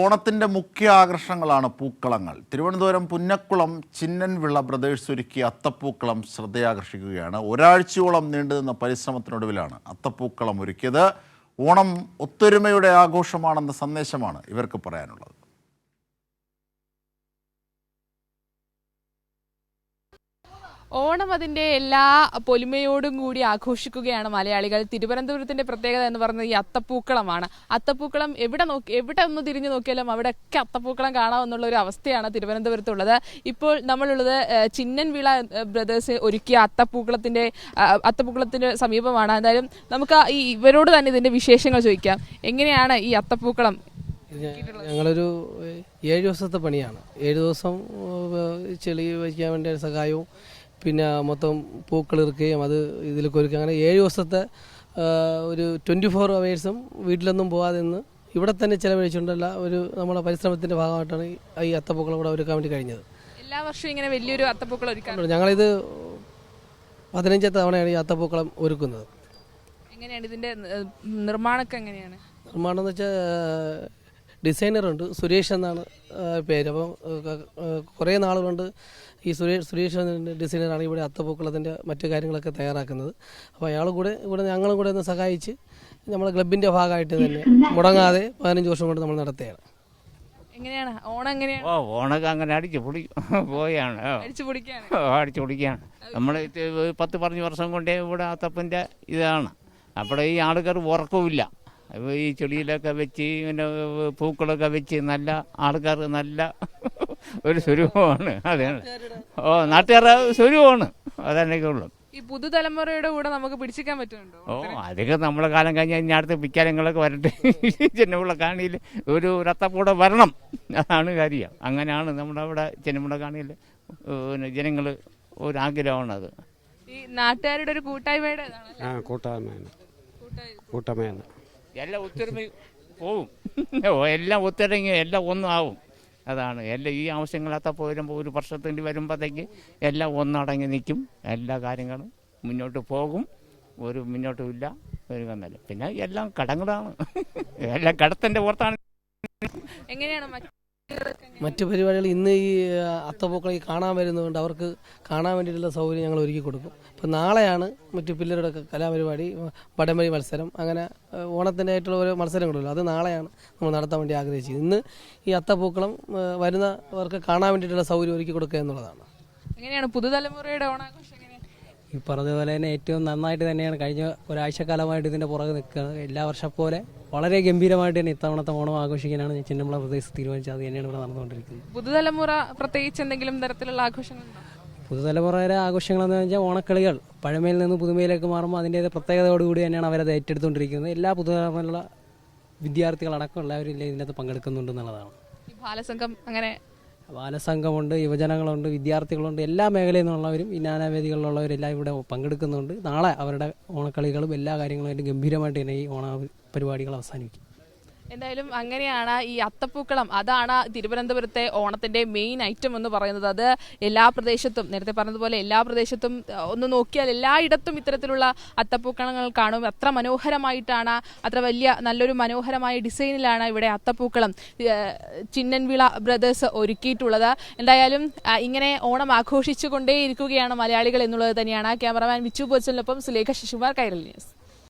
ഓണത്തിന്റെ മുഖ്യ ആകർഷണങ്ങളാണ് പൂക്കളങ്ങൾ. തിരുവനന്തപുരം പുന്നക്കുളം ചിന്നൻവിള ബ്രദേഴ്സ് ഒരുക്കിയ അത്തപ്പൂക്കളം ശ്രദ്ധയാകർഷിക്കുകയാണ്. ഒരാഴ്ചയോളം നീണ്ടുനിന്ന പരിശ്രമത്തിനൊടുവിലാണ് അത്തപ്പൂക്കളം ഒരുക്കിയത്. ഓണം ഒത്തൊരുമയുടെ ആഘോഷമാണെന്ന സന്ദേശമാണ് ഇവർക്ക് പറയാനുള്ളത്. ഓണം അതിൻ്റെ എല്ലാ പൊലിമയോടും കൂടി ആഘോഷിക്കുകയാണ് മലയാളികൾ. തിരുവനന്തപുരത്തിൻ്റെ പ്രത്യേകത എന്ന് പറയുന്നത് ഈ അത്തപ്പൂക്കളമാണ്. അത്തപ്പൂക്കളം എവിടെ ഒന്ന് തിരിഞ്ഞു നോക്കിയാലും അവിടെയൊക്കെ അത്തപ്പൂക്കളം കാണാമെന്നുള്ള ഒരു അവസ്ഥയാണ് തിരുവനന്തപുരത്തുള്ളത്. ഇപ്പോൾ നമ്മളുള്ളത് ചിന്നൻവിള ബ്രദേഴ്സ് ഒരുക്കിയ അത്തപ്പൂക്കളത്തിൻ്റെ സമീപമാണ്. എന്തായാലും നമുക്ക് ഇവരോട് തന്നെ ഇതിൻ്റെ വിശേഷങ്ങൾ ചോദിക്കാം. എങ്ങനെയാണ് ഈ അത്തപ്പൂക്കളം? ഞങ്ങളൊരു 7 ദിവസത്തെ പണിയാണ്. 7 ദിവസം ചെളി വയ്ക്കാൻ വേണ്ടി സഹായവും പിന്നെ മൊത്തം പൂക്കൾ ഇറക്കുകയും അത് ഇതിൽ കൊരുക്കുക, അങ്ങനെ 7 ദിവസത്തെ ഒരു 24 hours വീട്ടിലൊന്നും പോകാതെ നിന്ന് ഇവിടെ തന്നെ ചിലവഴിച്ചുകൊണ്ടല്ല ഒരു നമ്മുടെ പരിശ്രമത്തിൻ്റെ ഭാഗമായിട്ടാണ് ഈ അത്തപ്പൂക്കളം കൂടെ ഒരുക്കാൻ വേണ്ടി കഴിഞ്ഞത്. എല്ലാ വർഷവും ഇങ്ങനെ വലിയൊരു അത്തപ്പൂക്കളം ഒരുക്കാൻ ഞങ്ങളിത് 15ാമത്തെ തവണയാണ് ഈ അത്തപ്പൂക്കളം ഒരുക്കുന്നത്. എങ്ങനെയാണ് ഇതിൻ്റെ നിർമ്മാണമൊക്കെ? എങ്ങനെയാണ് നിർമ്മാണം എന്ന് വെച്ചാൽ ഡിസൈനറുണ്ട്, സുരേഷ് എന്നാണ് പേര്. അപ്പം കുറേ നാളുകൊണ്ട് ഈ സുരേഷ് ഡിസൈനറാണ് ഇവിടെ അത്തപ്പൂക്കളത്തിൻ്റെ മറ്റു കാര്യങ്ങളൊക്കെ തയ്യാറാക്കുന്നത്. അപ്പോൾ അയാൾ ഇവിടെ ഞങ്ങളും കൂടെ ഒന്ന് സഹായിച്ച് നമ്മുടെ ക്ലബിൻ്റെ ഭാഗമായിട്ട് തന്നെ മുടങ്ങാതെ 15 വർഷം കൊണ്ട് നമ്മൾ നടത്തുകയാണ്. എങ്ങനെയാണ് ഓണം? എങ്ങനെയാണ് ഓണൊക്കെ അങ്ങനെ അടിച്ചു പൊടിക്കുകയാണ്. നമ്മൾ 10-15 വർഷം കൊണ്ടേ ഇവിടെ അത്തപ്പൻ്റെ ഇതാണ്. അവിടെ ഈ ആൾക്കാർ ഉറക്കമില്ല. ഈ ചെടിയിലൊക്കെ വെച്ച് പിന്നെ പൂക്കളൊക്കെ വെച്ച് നല്ല ആൾക്കാർ നല്ല ഒരു സ്വരൂപമാണ്. അതാണ് നാട്ടുകാരുടെ സ്വരൂപമാണ്. അതെന്നൊക്കെ ഉള്ളു. ഈ പുതുതലമുറയുടെ കൂടെ നമുക്ക് പിടിച്ചിക്കാൻ പറ്റുന്നുണ്ടോ? അതൊക്കെ നമ്മളെ കാലം കഴിഞ്ഞാൽ ഇനി അടുത്ത പിക്കാലങ്ങളൊക്കെ വരട്ടെ. ചെന്നമുള്ള കാണിയിൽ ഒരു അത്തപ്പൂടെ വരണം, അതാണ് കാര്യം. അങ്ങനെയാണ് നമ്മുടെ അവിടെ ചെന്നമുള്ള കാണിയിൽ ജനങ്ങൾ ഒരാഗ്രഹമാണ്. അത് ഈ നാട്ടുകാരുടെ ഒരു കൂട്ടായ്മയുടെ കൂട്ടായ്മയാണ്. എല്ലാം ഒത്തൊരുമ പോവും, എല്ലാം ഒത്തിറങ്ങി എല്ലാം ഒന്നും ആവും. അതാണ് എല്ലാം ഈ ആവശ്യങ്ങളാത്ത വരുമ്പോൾ ഒരു വർഷത്തിൻ്റെ വരുമ്പോഴത്തേക്ക് എല്ലാം ഒന്നടങ്ങി നിൽക്കും. എല്ലാ കാര്യങ്ങളും മുന്നോട്ട് പോകും. ഒരു മുന്നോട്ടും ഇല്ല, ഒരു കന്നല്ല. പിന്നെ എല്ലാം കടങ്ങളാണ്, എല്ലാം കടത്തിൻ്റെ പുറത്താണ്. എങ്ങനെയാണ് മറ്റു പരിപാടികൾ ഇന്ന് ഈ അത്തപ്പൂക്കളെ കാണാൻ വരുന്നതുകൊണ്ട് അവർക്ക് കാണാൻ വേണ്ടിയിട്ടുള്ള സൗകര്യം ഞങ്ങൾ ഒരുക്കി കൊടുക്കും. ഇപ്പം നാളെയാണ് മറ്റു പിള്ളേരുടെ കലാപരിപാടി, വടംവലി മത്സരം, അങ്ങനെ ഓണത്തിൻ്റെ ആയിട്ടുള്ള ഓരോ മത്സരങ്ങളുള്ളൂ. അത് നാളെയാണ് നമ്മൾ നടത്താൻ വേണ്ടി ആഗ്രഹിച്ചത്. ഇന്ന് ഈ അത്തപ്പൂക്കളം വരുന്നവർക്ക് കാണാൻ വേണ്ടിയിട്ടുള്ള സൗകര്യം ഒരുക്കി കൊടുക്കുക എന്നുള്ളതാണ്. എങ്ങനെയാണ് പുതുതലമുറയുടെ ഓണാഘോഷം? ഈ പറഞ്ഞതുപോലെ തന്നെ ഏറ്റവും നന്നായിട്ട് തന്നെയാണ് കഴിഞ്ഞ ഒരാഴ്ചക്കാലമായിട്ട് ഇതിൻ്റെ പുറകെ നിൽക്കുന്നത്. എല്ലാ വർഷം പോലെ വളരെ ഗംഭീരമായിട്ട് തന്നെ ഇത്തവണത്തെ ഓണം ആഘോഷിക്കാനാണ് ചിന്നൻവിള പ്രദേശത്ത് തീരുമാനിച്ചത്. അത് തന്നെയാണ് ഇവിടെ നടന്നുകൊണ്ടിരിക്കുന്നത്. പുതുതലമുറ പ്രത്യേകിച്ച് എന്തെങ്കിലും തരത്തിലുള്ള ആഘോഷങ്ങളുണ്ടോ? പുതുതലമുറയുടെ ആഘോഷങ്ങളെന്ന് വെച്ചാൽ ഓണക്കളികൾ പഴമയിൽ നിന്ന് പുതുമയിലേക്ക് മാറുമ്പോൾ അതിൻ്റെ പ്രത്യേകതയോടുകൂടി തന്നെയാണ് അവരത് ഏറ്റെടുത്തുകൊണ്ടിരിക്കുന്നത്. എല്ലാ പുതുതലമുറയിലുള്ള വിദ്യാർത്ഥികളടക്കം എല്ലാവരും ഇതിനകത്ത് പങ്കെടുക്കുന്നുണ്ടെന്നുള്ളതാണ്. ഈ ബാലസംഘം അങ്ങനെ ബാലസംഘമുണ്ട്, യുവജനങ്ങളുണ്ട്, വിദ്യാർത്ഥികളുണ്ട്, എല്ലാ മേഖലയിൽ നിന്നുള്ളവരും ഈ നാനാവേദികളിലുള്ളവരെല്ലാം ഇവിടെ പങ്കെടുക്കുന്നുണ്ട്. നാളെ അവരുടെ ഓണക്കളികളും എല്ലാ കാര്യങ്ങളുമായിട്ട് ഗംഭീരമായിട്ട് തന്നെ ഈ ഓണ പരിപാടികൾ അവസാനിക്കും. എന്തായാലും അങ്ങനെയാണ് ഈ അത്തപ്പൂക്കളം. അതാണ് തിരുവനന്തപുരത്തെ ഓണത്തിൻ്റെ മെയിൻ ഐറ്റം എന്ന് പറയുന്നത്. അത് എല്ലാ പ്രദേശത്തും, നേരത്തെ പറഞ്ഞതുപോലെ എല്ലാ പ്രദേശത്തും ഒന്ന് നോക്കിയാൽ എല്ലായിടത്തും ഇത്തരത്തിലുള്ള അത്തപ്പൂക്കളങ്ങൾ കാണും. അത്ര മനോഹരമായിട്ടാണ്, അത്ര വലിയ നല്ലൊരു മനോഹരമായ ഡിസൈനിലാണ് ഇവിടെ അത്തപ്പൂക്കളം ചിന്നൻവിള ബ്രദേഴ്സ് ഒരുക്കിയിട്ടുള്ളത്. എന്തായാലും ഇങ്ങനെ ഓണം ആഘോഷിച്ചു കൊണ്ടേയിരിക്കുകയാണ് മലയാളികൾ എന്നുള്ളത് തന്നെയാണ്. ക്യാമറമാൻ വിച്ചു പോച്ചലിനൊപ്പം സുലേഖ ശശികുമാർ, കൈരളി ന്യൂസ്.